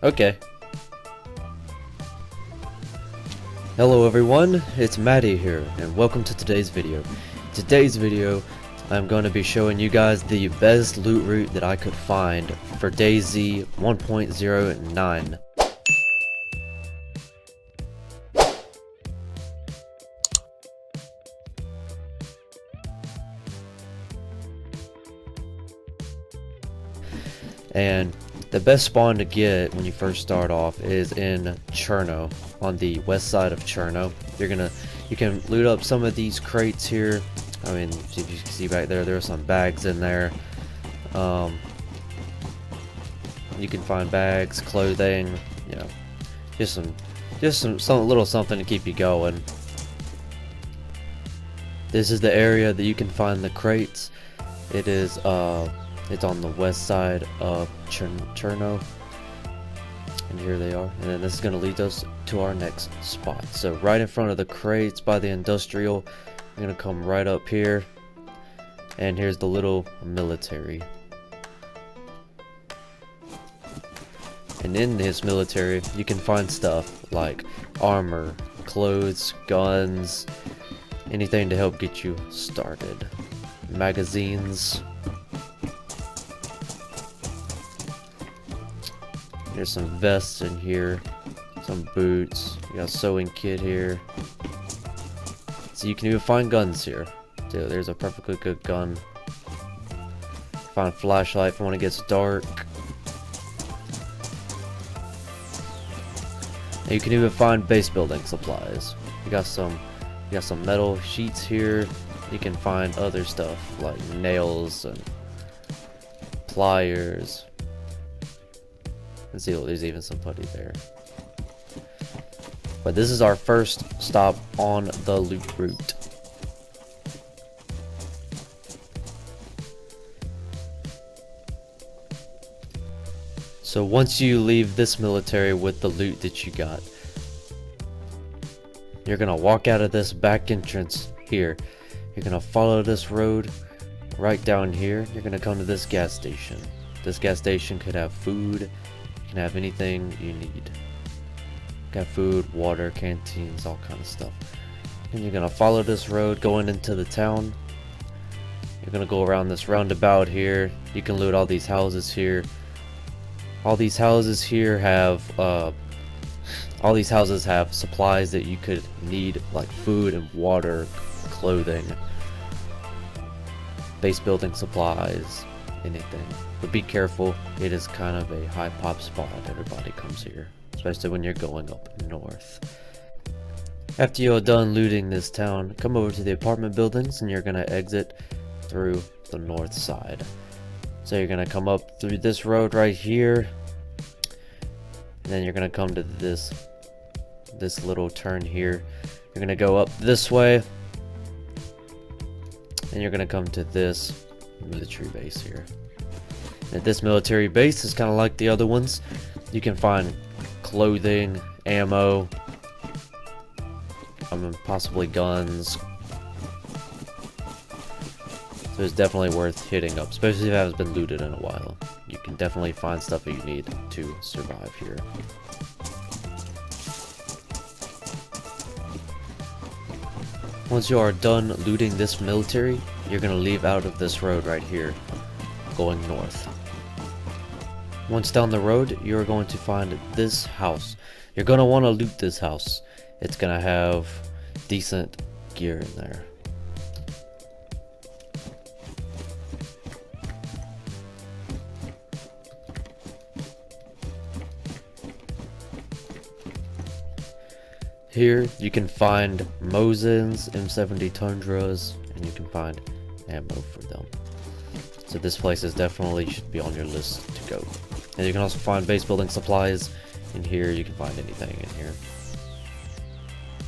Okay. Hello everyone, it's Maddie here, and welcome to today's video. Today's video, I'm going to be showing you guys the best loot route that I could find for DayZ 1.09. And the best spawn to get when you first start off is in Cherno, on the west side of Cherno. You can loot up some of these crates here. I mean, if you can see back there, are some bags in there. You can find bags, clothing, you know, just some little something to keep you going. This is the area that you can find the crates. It is it's on the west side of Cherno, and here they are. And then this is going to lead us to our next spot. So right in front of the crates by the industrial, I'm going to come right up here, and here's the little military. And in this military, you can find stuff like armor, clothes, guns, anything to help get you started. Magazines. There's some vests in here, some boots, you got a sewing kit here. So you can even find guns here. So there's a perfectly good gun. Find a flashlight for when it gets dark. And you can even find base building supplies. You got some metal sheets here. You can find other stuff like nails and pliers. Let's see, there's even some putty there. But this is our first stop on the loot route. So once you leave this military with the loot that you got, you're gonna walk out of this back entrance here. You're gonna follow this road right down here. You're gonna come to this gas station. This gas station could have food. You can have anything you need. Got food, water, canteens, all kind of stuff. And you're gonna follow this road going into the town. You're gonna go around this roundabout here. You can loot all these houses here. All these houses here have supplies that you could need, like food and water, clothing, base building supplies, anything. But be careful, it is kind of a high pop spot. Everybody comes here, especially when you're going up north. After you're done looting this town, come over to the apartment buildings and you're gonna exit through the north side. So you're gonna come up through this road right here, and then you're gonna come to this little turn here. You're gonna go up this way, and you're gonna come to this military base here. And this military base is kind of like the other ones. You can find clothing, ammo, possibly guns. So it's definitely worth hitting up, especially if it hasn't been looted in a while. You can definitely find stuff that you need to survive here. Once you are done looting this military, you're going to leave out of this road right here, going north. Once down the road, you're going to find this house. You're going to want to loot this house. It's going to have decent gear in there. Here you can find Mosins, M70 Tundras, and you can find ammo for them. So this place is definitely should be on your list to go. And you can also find base building supplies in here. You can find anything in here.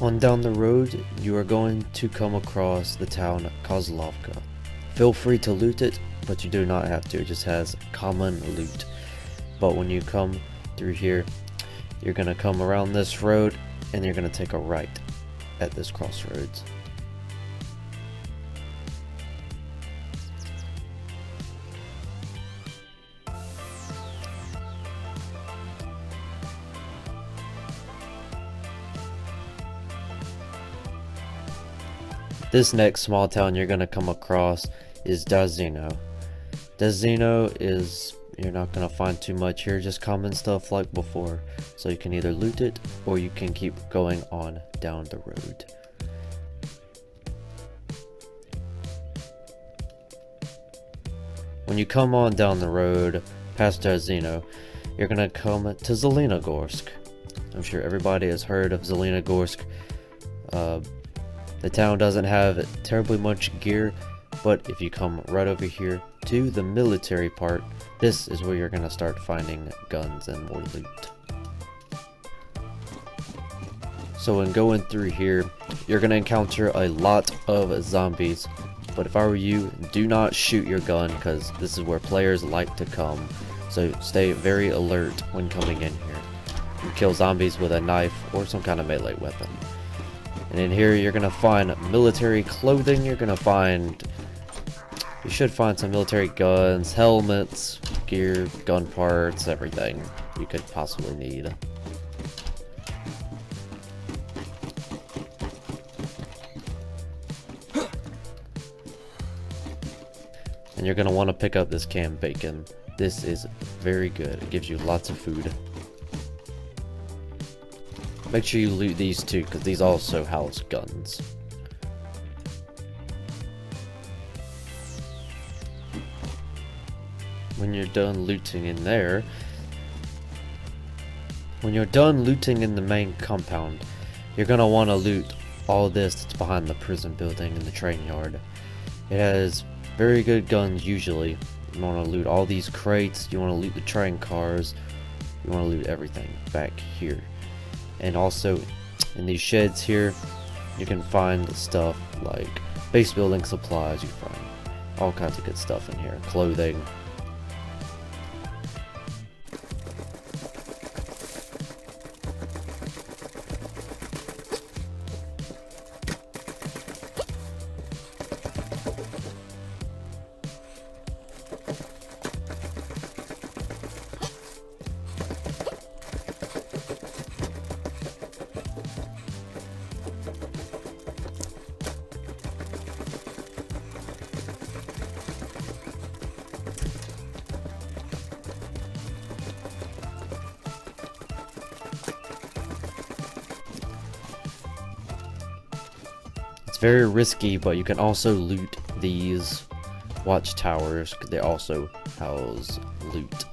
On down the road, you are going to come across the town Kozlovka. Feel free to loot it, but you do not have to. It just has common loot. But when you come through here, you're gonna come around this road and you're gonna take a right at this crossroads. This next small town you're gonna come across is DayZ. DayZ is, you're not gonna find too much here, just common stuff like before. So you can either loot it or you can keep going on down the road. When you come on down the road past DayZ, you're gonna come to Zelenogorsk. I'm sure everybody has heard of Zelenogorsk. The town doesn't have terribly much gear, but if you come right over here to the military part, this is where you're gonna start finding guns and more loot. So when going through here, you're gonna encounter a lot of zombies, but if I were you, do not shoot your gun, because this is where players like to come. So stay very alert when coming in here. You kill zombies with a knife or some kind of melee weapon. And in here you're gonna find military clothing, you should find some military guns, helmets, gear, gun parts, everything you could possibly need. And you're gonna want to pick up this canned bacon. This is very good, it gives you lots of food. Make sure you loot these too, because these also house guns. When you're done looting in there, when you're done looting in the main compound, you're gonna want to loot all this that's behind the prison building and the train yard. It has very good guns usually. You want to loot all these crates, you want to loot the train cars, you want to loot everything back here. And also in these sheds here, you can find stuff like base building supplies, you can find all kinds of good stuff in here, clothing. Very risky, but you can also loot these watchtowers, because they also house loot.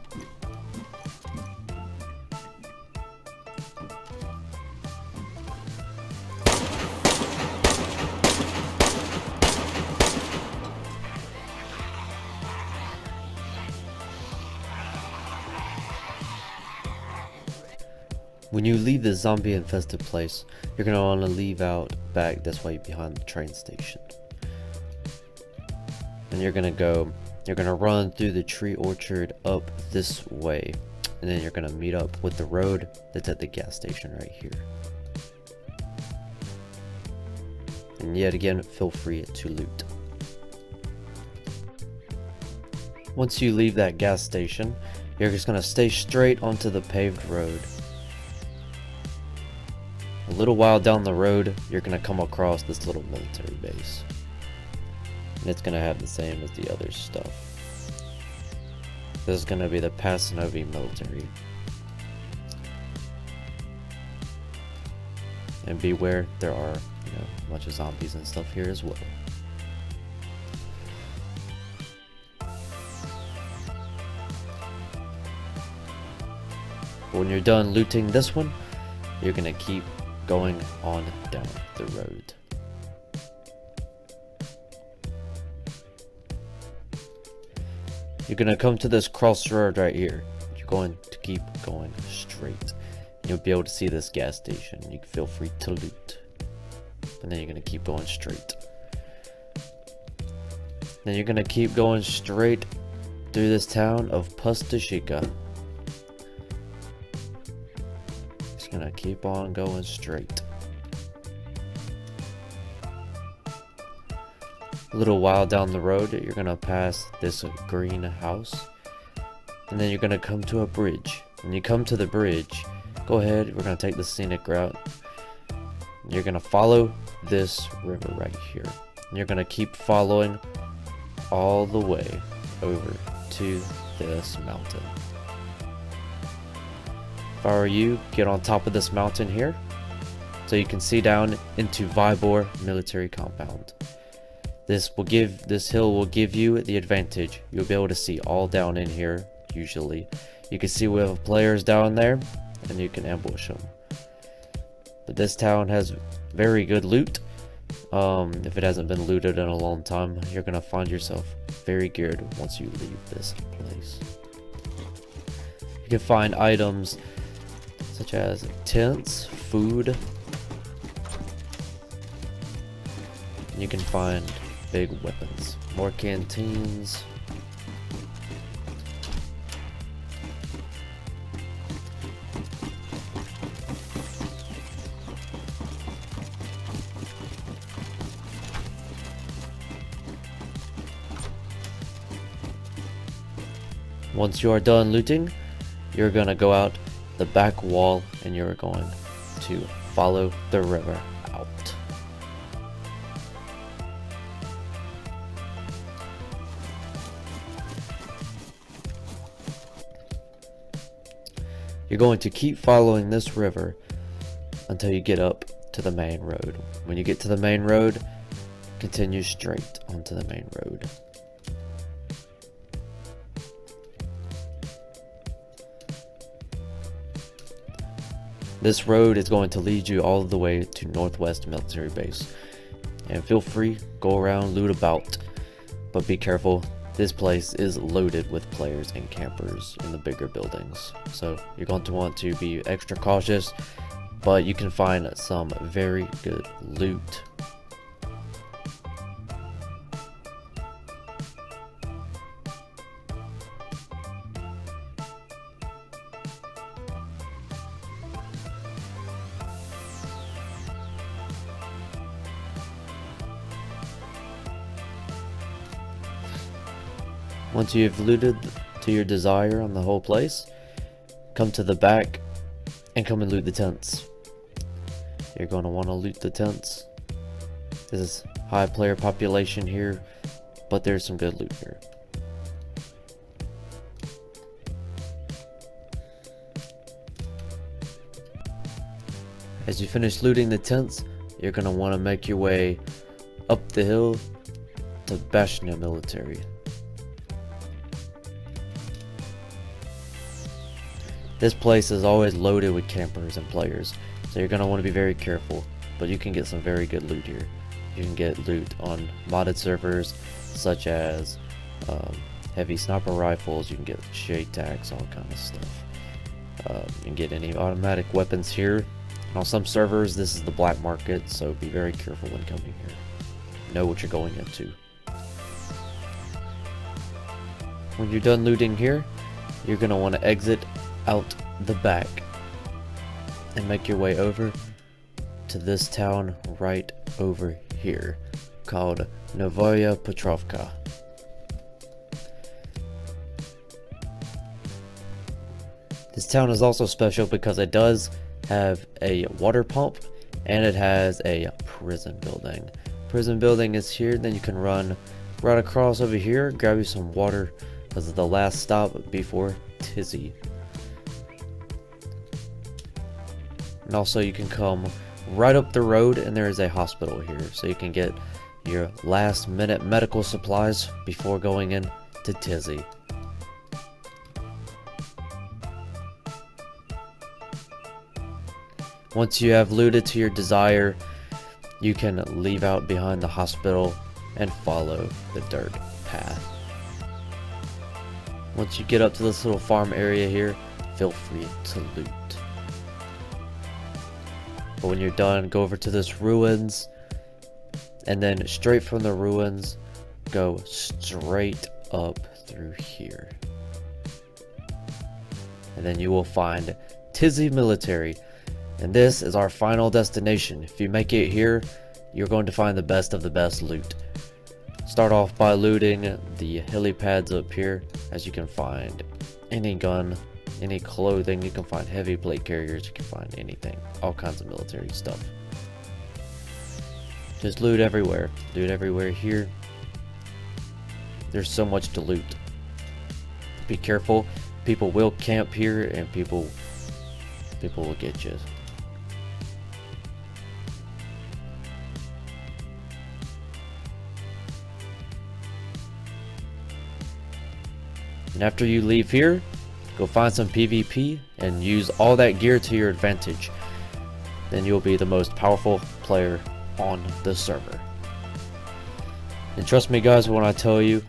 When you leave the zombie infested place, you're going to want to leave out back this way behind the train station. And you're going to run through the tree orchard up this way. And then you're going to meet up with the road that's at the gas station right here. And yet again, feel free to loot. Once you leave that gas station, you're just going to stay straight onto the paved road. A little while down the road, you're going to come across this little military base. And it's going to have the same as the other stuff. This is going to be the Pasanovi military. And beware, there are, a bunch of zombies and stuff here as well. When you're done looting this one, you're going to keep going on down the road. You're gonna come to this crossroad right here. You're going to keep going straight. You'll be able to see this gas station. You can feel free to loot. And then you're gonna keep going straight. Then you're gonna keep going straight through this town of Pustashika. Gonna keep on going straight. A little while down the road, you're gonna pass this green house, and then you're gonna come to a bridge. When you come to the bridge, go ahead, we're gonna take the scenic route. You're gonna follow this river right here. And you're gonna keep following all the way over to this mountain. If I were you, get on top of this mountain here so you can see down into Vybor military compound. This hill will give you the advantage. You'll be able to see all down in here. Usually you can see we have players down there and you can ambush them. But this town has very good loot. If it hasn't been looted in a long time, you're gonna find yourself very geared once you leave this place. You can find items such as tents, food. You can find big weapons, more canteens. Once you are done looting, you're gonna go out the back wall and you're going to follow the river out. You're going to keep following this river until you get up to the main road. When you get to the main road, continue straight onto the main road. This road is going to lead you all the way to Northwest Military Base. And feel free, go around, loot about, but be careful. This place is loaded with players and campers in the bigger buildings. So you're going to want to be extra cautious, but you can find some very good loot. Once you have looted to your desire on the whole place, come to the back and come and loot the tents. You're going to want to loot the tents. There's high player population here, but there's some good loot here. As you finish looting the tents, you're going to want to make your way up the hill to Bashnia Military. This place is always loaded with campers and players, so you're going to want to be very careful, but you can get some very good loot here. You can get loot on modded servers, such as heavy sniper rifles, you can get shade tags, all kind of stuff. You can get any automatic weapons here. And on some servers, this is the black market, so be very careful when coming here. Know what you're going into. When you're done looting here, you're going to want to exit out the back and make your way over to this town right over here called Novaya Petrovka. This town is also special because it does have a water pump and it has a prison building. Prison building is here, then you can run right across over here, grab you some water because it's the last stop before DayZ. And also you can come right up the road and there is a hospital here, so you can get your last minute medical supplies before going in to DayZ. Once you have looted to your desire, you can leave out behind the hospital and follow the dirt path. Once you get up to this little farm area here, feel free to loot. But when you're done, go over to this ruins, and then straight from the ruins, go straight up through here. And then you will find DayZ Military, and this is our final destination. If you make it here, you're going to find the best of the best loot. Start off by looting the helipads up here, as you can find any gun, any clothing, you can find heavy plate carriers, you can find anything, all kinds of military stuff. Just loot everywhere. Loot everywhere here. There's so much to loot. Be careful. People will camp here and people will get you. And after you leave here, go find some PvP and use all that gear to your advantage. Then you'll be the most powerful player on the server. And trust me guys when I tell you,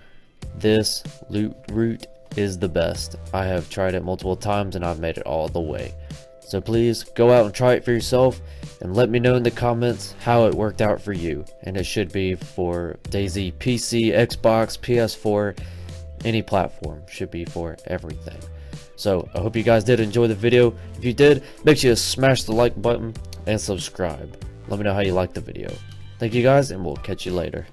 this loot route is the best. I have tried it multiple times and I've made it all the way. So please go out and try it for yourself and let me know in the comments how it worked out for you. And it should be for DayZ PC, Xbox, PS4, any platform. Should be for everything. So I hope you guys did enjoy the video. If you did, make sure to smash the like button and subscribe. Let me know how you liked the video. Thank you guys and we'll catch you later.